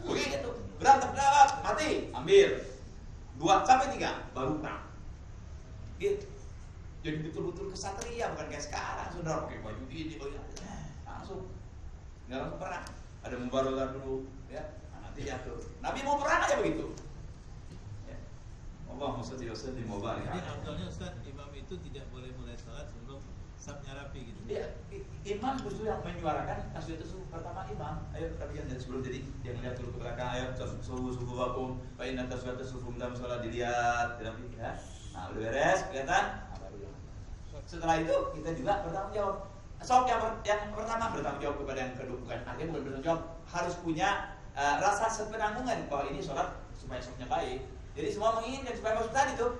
Begitu berantem mati, ambil 2 sampai 3 baru perang. Gitu. Jadi betul-betul kesatria bukan kayak sekarang saudara pakai baju ini langsung nggak langsung perang. Ada mubarazah dulu, ya. Nanti jatuh. Nabi mau perang aja begitu. Ya. Allahumma shalli wa sallim wa barik. Jadi afdalnya Ustaz, imam itu tidak boleh mulai salat sebelum Sapnya rapi gitu. Iya, imam justru yang menyuarakan tasbih itu pertama imam. Ayo rapikan dari sebelum, jadi dia melihat dulu ke belakang. Ayo subuh wakum, fa inna tasbihata subuh dalam sholat dilihat, dirapi ya. Nah, udah beres, kelihatan. Nah, baru ya. Setelah itu kita juga bertanggung jawab. Sob yang pertama bertanggung jawab kepada yang kedua, bukan akhirnya bukan bertanggung jawab, harus punya rasa sepenanggungan bahwa ini sholat supaya sopnya baik. Jadi semua menginginkan supaya masuk tadi tuh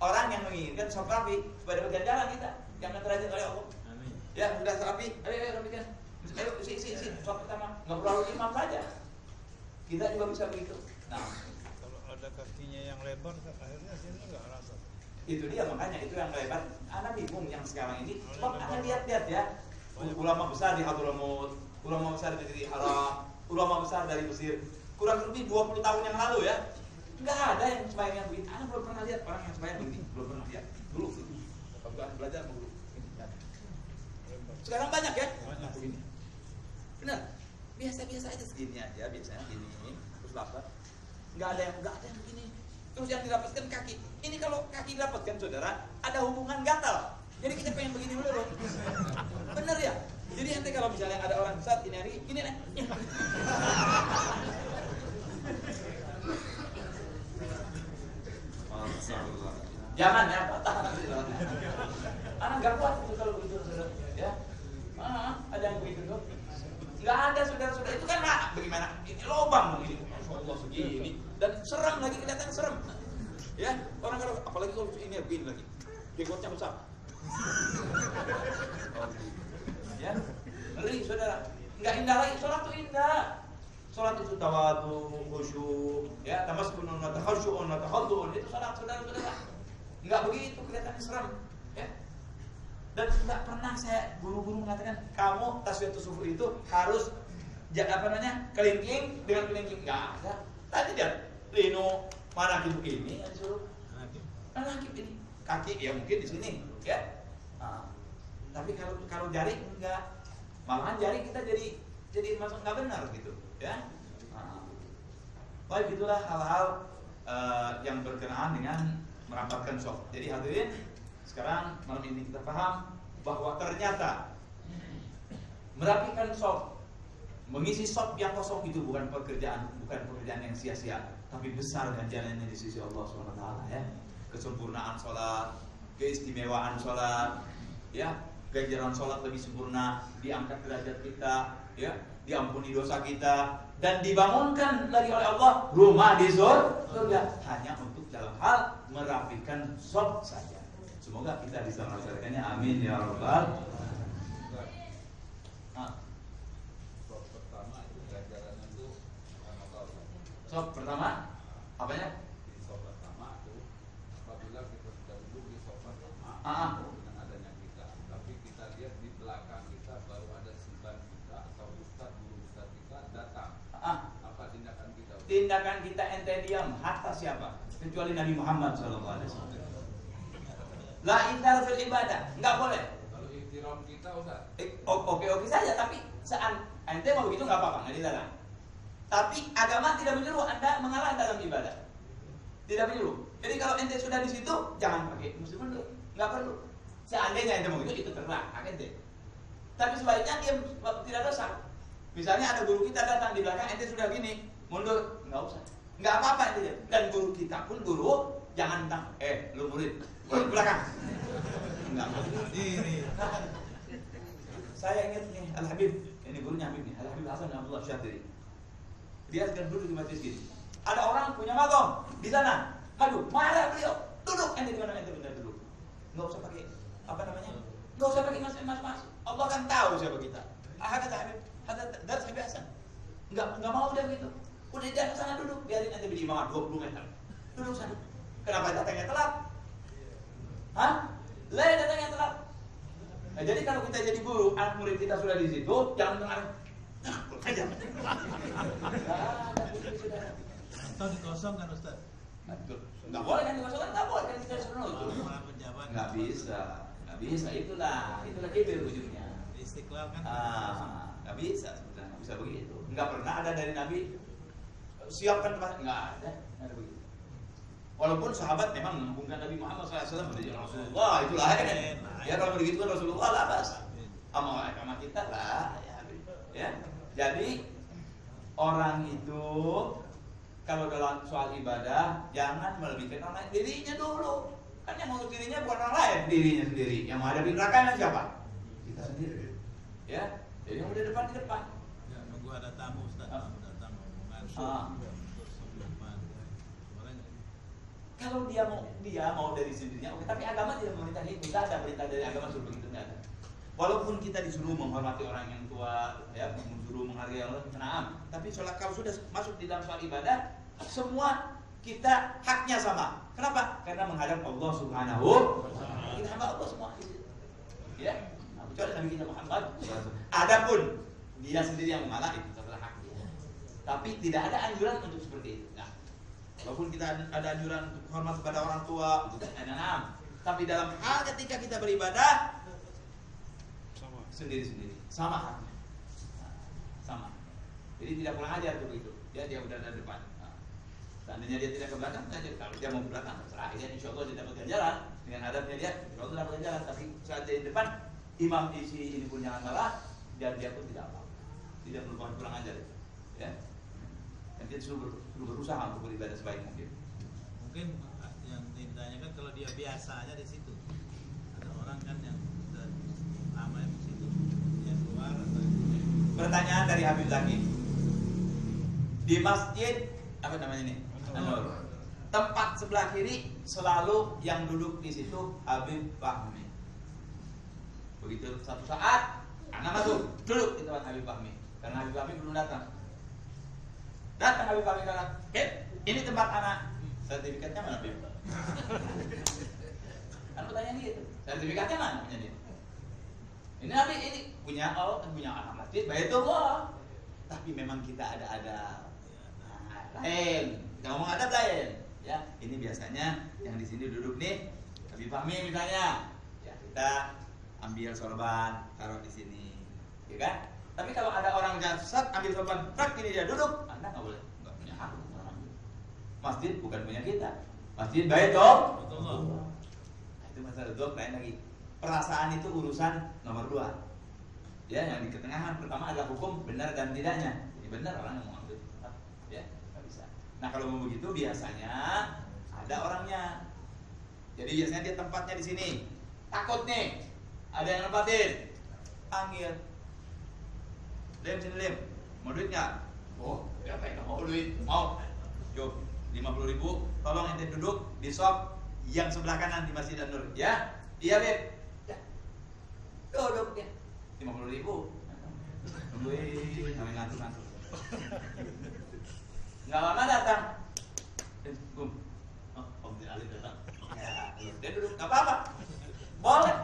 orang yang menginginkan sop rapi supaya dapat ganjaran kita. Jangan terajut oleh Allah. Amin. Ya sudah rapi, ayo rapikan. Ayo isi sop pertama, nggak perlu imam saja. Kita juga bisa begitu. Nah, Kalau ada kakinya yang lebar, akhirnya sini nggak rasa. itu dia makanya itu yang lebar. Anak bingung yang sekarang ini. Sebab Anda lihat ya, ulama besar di Hadramut, ulama besar di Negeri Haram, ulama besar dari Mesir, kurang lebih 20 tahun yang lalu ya, nggak ada yang sembahyang yang begini. Anda belum pernah lihat orang yang sembahyang begini, belum pernah lihat. Dulu, belajar dulu. Sekarang banyak ya? Banyak begini. Benar? Biasa-biasa aja segini aja, biasanya gini, terus lapar. Nggak ada yang begini. Terus yang dirapatkan kaki. Ini kalau kaki dirapatkan saudara, ada hubungan gatal. Jadi kita pengen begini dulu loh. Bener ya? Jadi nanti kalau misalnya ada orang saat ini hari, ini nih. Jangan ya, patah nanti. Anak nggak kuat itu kalau begitu saudara. Ya, ada yang begitu tuh. Nggak ada saudara-saudara itu kan bagaimana? Ini lubang begini. Allah segini dan serem lagi, kelihatan serem. Ya, orang kalau apalagi kalau ini begini lagi, jenggotnya besar. Ya, ngeri saudara. Nggak indah lagi, sholat itu indah. Sholat itu tawadu, khusyuk, ya, tamaskunun wa takhashu'un wa takhaddu'un, itu sholat saudara-saudara. Nggak begitu, kelihatannya serem, ya. Dan nggak pernah saya guru-guru mengatakan kamu tasbihatus subuh itu harus kelingking dengan kelingking, nggak ada. Tadi dia lino mana gitu ini yang disuruh manakib ini kaki ya mungkin di sini ya. Tapi kalau jari enggak, malahan jari kita jadi masuk nggak benar gitu ya. Baik, itulah hal-hal yang berkenaan dengan merapatkan shop. Jadi hadirin, sekarang malam ini kita paham bahwa ternyata merapikan shop, mengisi shop yang kosong itu bukan pekerjaan yang sia-sia, tapi besar ganjarannya di sisi Allah SWT ya. Kesempurnaan sholat, keistimewaan sholat, ya, ganjaran sholat lebih sempurna, diangkat derajat kita, ya, diampuni dosa kita, dan dibangunkan lagi oleh Allah rumah di surga hanya untuk dalam hal merapikan shop saja. Semoga kita bisa melaksanakannya, amin ya rabbal. Shop pertama apanya? Di shop pertama itu apabila kita sudah duduk di shop pertama dengan adanya kita, tapi kita lihat di belakang kita baru ada simpan kita atau guru ustaz kita datang. Apa tindakan kita? Tindakan kita ente diam, hatta siapa? Kecuali Nabi Muhammad SAW. La ikhtar fil ibadah, enggak boleh. Kalau ihtiram kita ustaz. Oke saja, tapi ente mau begitu enggak apa-apa, enggak dilarang. Tapi agama tidak menyuruh Anda mengalah dalam ibadah. Tidak menyuruh. Jadi kalau ente sudah di situ, jangan pakai mesti mundur. Enggak perlu. Seandainya ente mau itu terserah, ente. Tapi sebaliknya dia tidak dosa. Misalnya ada guru kita datang di belakang, ente sudah gini, mundur, enggak usah. Enggak apa-apa ente. Dan guru kita pun guru, jangan tentang, lu murid, belakang. Enggak ini. Saya ingat nih, Al-Habib, ini gurunya Habib nih, Al-Habib Hasan Abdullah Syadiri. Dia sedang duduk di majlis gini. Ada orang punya magong di sana. Aduh, marah beliau. Duduk, ente di mana ente benar duduk. Enggak usah pakai apa namanya? Enggak usah pakai mas. Allah kan tahu siapa kita. Kata Habib, dari Habib Hasan. Enggak mau dia begitu. Udah jangan sana duduk, biarin ente beli imam 20 meter. Duduk sana. Kenapa datangnya telat? Datangnya telat. Nah, jadi kalau kita jadi guru, anak murid kita sudah di situ, jangan mengarah. Aja. Atau dikosongkan Ustaz. Nggak boleh kan dikosongkan, nggak boleh kan kita suruh nutup. Nggak bisa. Itulah kibir ujungnya. Istiqlal kan. Nggak bisa sebetulnya, nggak bisa begitu. Nggak pernah ada dari Nabi siapkan tempat, nggak ada begitu. Walaupun sahabat memang menghubungkan Nabi Muhammad SAW menjadi Rasulullah, itulah ya kalau begitu kan Rasulullah lah bas. Sama kita lah ya. Jadi orang itu kalau dalam soal ibadah jangan melebihkan orang lain, dirinya dulu. Kan yang ngurus dirinya bukan orang lain, dirinya sendiri. Yang menghadapi neraka kan siapa? Kita sendiri. Ya. Jadi yang udah depan di depan. Ya, nunggu ada tamu Ustaz, datang ngomong Kalau dia mau dari sendirinya, oke. Tapi agama tidak memerintah itu. Tidak ada perintah dari agama suruh begitu, tidak ada. Walaupun kita disuruh menghormati orang yang tua, ya, disuruh menghargai orang, naam. Tapi kalau sudah masuk di dalam soal ibadah, semua kita haknya sama. Kenapa? Karena menghadap Allah Subhanahu wa Ta'ala. Kita hamba Allah semua. Ya, kecuali Nabi kita Muhammad. Adapun dia sendiri yang mengalah itu adalah hak dia. Tapi tidak ada anjuran untuk seperti itu. Nah, walaupun kita ada anjuran untuk hormat kepada orang tua, untuk enam. Tapi dalam hal ketika kita beribadah sendiri-sendiri, sama haknya. Sama. Jadi tidak kurang ajar tuh itu. Dia udah ada depan. Seandainya dia tidak ke belakang, kalau dia mau ke belakang, terserah dia, insya Allah dia dapat ganjaran. Dengan adabnya dia, insya Allah dapat ganjaran. Tapi saat dia di depan, imam isi ini pun jangan marah, dan dia pun tidak apa-apa. Tidak merupakan kurang ajar itu. Ya. Dan dia suruh berusaha untuk beribadah sebaik mungkin. Mungkin yang ditanyakan kalau dia biasa aja di situ. Ada orang kan yang sudah lama di situ, dia keluar atau Pertanyaan dari Habib lagi. Di masjid apa namanya ini? Anur. Tempat sebelah kiri selalu yang duduk di situ Habib Fahmi. Begitu satu saat anak masuk duduk di tempat Habib Fahmi karena Habib Fahmi belum datang. Datang Habib Fahmi kata, ini tempat anak. Sertifikatnya mana Habib? Kan pertanyaan gitu. Sertifikatnya mana punya dia? Ini Habib ini punya anak masjid Baitullah. Tapi memang kita ada lain, kita ngomong adab lain. Ya, ini biasanya yang di sini duduk nih, Habib Fahmi misalnya, ya kita ambil sorban, taruh di sini, ya kan? Tapi kalau ada orang jasad ambil sorban, tak ini dia duduk, Anda nggak boleh, nggak punya hak. Masjid bukan punya kita, masjid Baitullah. Nah, itu masalah dua lain lagi. Perasaan itu urusan nomor 2. Ya, yang di ketengahan pertama adalah hukum benar dan tidaknya. Ini benar orang yang mau ambil, ya. Nah kalau mau begitu biasanya ada orangnya. Jadi biasanya dia tempatnya di sini. Takut nih, ada yang nempatin. Panggil. Lem sini lem. Mau duit nggak? Oh, siapa yang mau duit? Mau. Yuk, 50.000. Tolong ente duduk di shop yang sebelah kanan di Masjid An-Nur. Ya? Iya Beb. Ya. Duduk ya. 50.000. Wih, namanya ngantuk-ngantuk. Nggak lama datang. Om Ali datang. Ya, dia duduk. Nggak apa-apa. Boleh.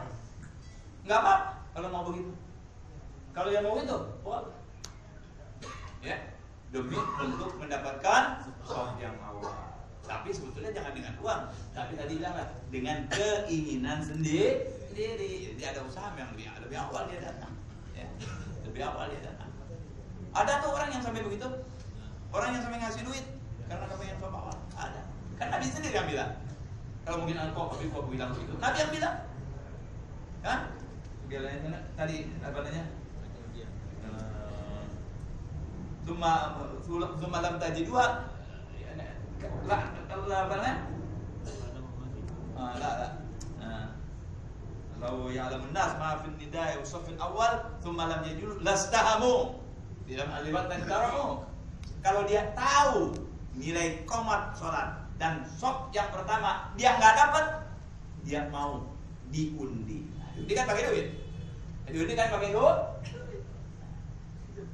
Nggak apa-apa kalau mau begitu. Kalau yang mau itu, boleh. Ya, demi untuk mendapatkan sholat yang awal. Tapi sebetulnya jangan dengan uang. Tapi tadi bilang dengan keinginan sendiri. Jadi ada usaha yang lebih awal dia datang. Ya, lebih awal dia datang. Ada tuh orang yang sampai begitu. Orang yang sampai ngasih duit karena kamu yang sama awal ada. Kan Nabi sendiri yang bilang. Kalau mungkin Habib kok bilang begitu. Nabi yang bilang. Kan? Bilangnya tadi apa namanya? Summa lam tajidua. Apa namanya? Law ya'lamun nas ma fil nida'i wa safil awal thumma lam yajidu lastahamu. Dalam alibat dan taramu. Kalau dia tahu nilai qomat sholat dan sop yang pertama dia nggak dapat, dia mau diundi. Nah, diundi kan pakai duit. Diundi kan pakai duit.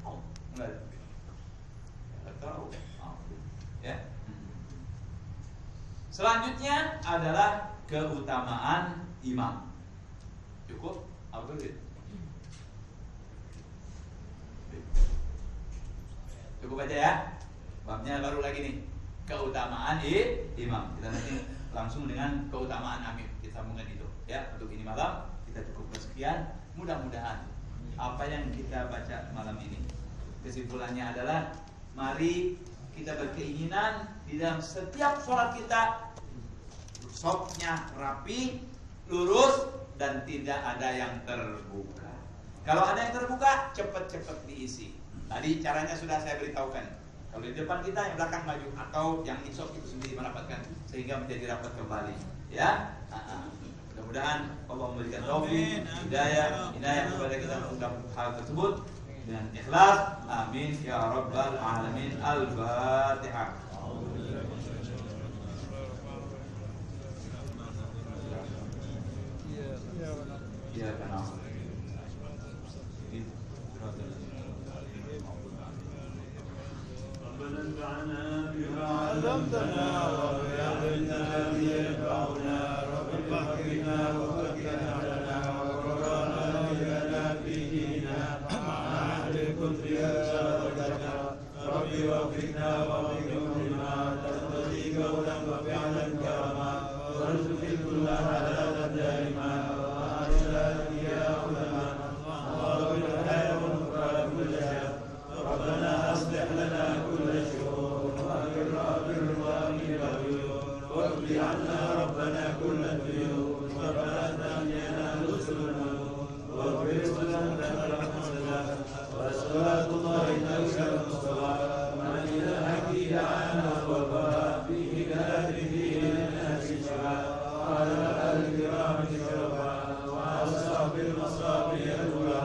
Oh, enggak. Tahu. Ya. Selanjutnya adalah keutamaan imam. Cukup? Apa duit? Cukup aja ya. Babnya baru lagi nih. Keutamaan imam. Kita nanti langsung dengan keutamaan amir. Kita sambungkan itu. Ya, untuk ini malam kita cukup sekian. Mudah-mudahan apa yang kita baca malam ini kesimpulannya adalah mari kita berkeinginan di dalam setiap sholat kita sopnya rapi, lurus, dan tidak ada yang terbuka. Kalau ada yang terbuka, cepat-cepat diisi. Tadi caranya sudah saya beritahukan. Kalau di depan kita, yang belakang maju, atau yang insop itu sendiri merapatkan sehingga menjadi rapat kembali. Ya, mudah-mudahan Allah memberikan taufik, hidayah kepada kita untuk hal tersebut dengan ikhlas. Amin ya rabbal alamin. Al-Fatihah. Ya karena ربنا انفعنا بما علمتنا وبعلمنا الذي ينفعنا رب فقنا وفقنا لنا وقرنا لنا في ديننا مع أهل الكفر والشرك رب وفقنا وفقهم لما ترتضي قولا وفعلا كرما وارزق كل حلالا دائما وأرشدا يا علما وارزق الخير ونكر كل شر ربنا أصلح لنا كل شؤون وأقر بالغيوب واقض عنا ربنا كل الديون ربنا تهدينا رسلنا واغفر لنا رحمتنا وصلاة الله نوشا الصلاة من الحق دعانا والبراء في هدايته للناس شفاء وعلى آل الكرام شرفاء وأصحاب المصابيح الأولى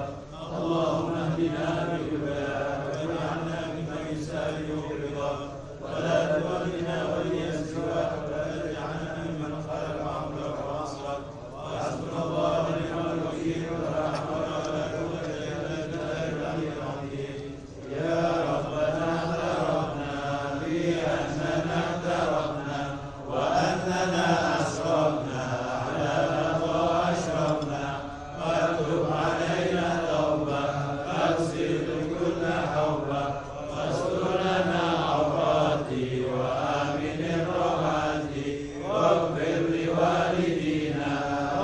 اللهم اهدنا بهداك واجعلنا ممن يسارع برضاك ولا تولنا وليا سواك ولا تجعلنا ممن خلق امرك وعصرك وحسبنا الله ونعم الوكيل ولا حول ولا قوه الا بالله العلي العظيم يا ربنا اعترفنا باننا اعترفنا واننا اسرفنا على ما اشرفنا فاتب علينا توبه فاغسل كل حوبه واستر لنا عوراتي وامن الروعات واغفر لوالدينا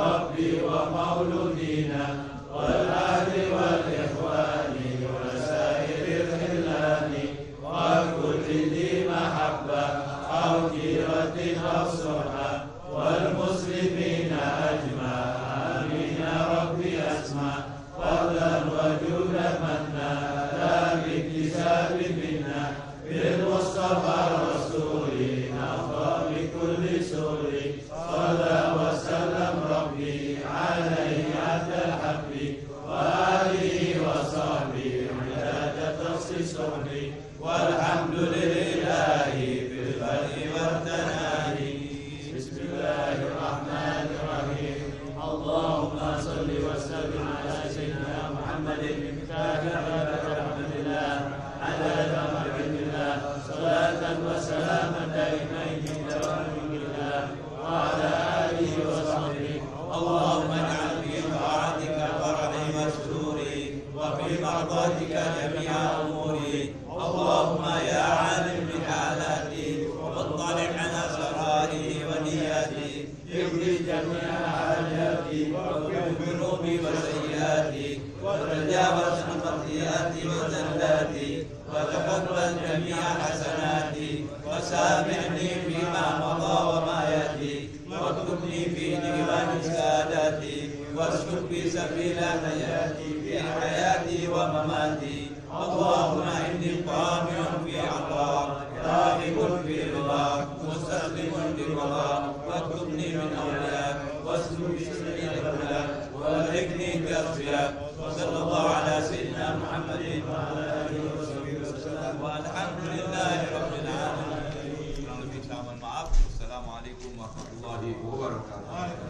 ربي ومولودينا والاهل والاخوان وسائر الخلان وكل ذي محبه او جيره او صحبه والمسلمين اجمع امين يا ربي اسمع فضلا وجودا منا لا باكتساب منا بالمصطفى الرسول نفضى بكل سور صلى وسلم ربي عليه عد الحب واله وصحبه عداد تخصيص صحبي والحمد لله في البر والتنادي بسم الله الرحمن الرحيم اللهم صل وسلم على سيدنا محمد كافر رحمة الله عدد رحمة الله صلاة وسلاما دائمين بدوام الله وعلى آله وصحبه اللهم اجعل في طاعتك فرحي وسروري وفي مرضاتك جميع أموري اللهم يا عالم بحالاتي واطلع على سراري ونياتي اغفر جميع حاجاتي واغفر ذنوبي وسيئاتي وتجاوز عن خطيئاتي وزلاتي وتقبل جميع حسناتي وسامحني فيما مضى وما ياتي واكتبني في ديوان ساداتي واسلك في سبيل حياتي في حياتي ومماتي اللهم اني طامع في عطاء راغب في رضاك مستسلم لرضاك واكتبني من اولياك واسلك في سبيل هداك والحقني باصفياك وصلى الله على سيدنا محمد وعلى اله وصحبه وسلم والحمد لله رب العالمين. Kurang lebih saya mohon maaf. Wassalamualaikum warahmatullahi wabarakatuh.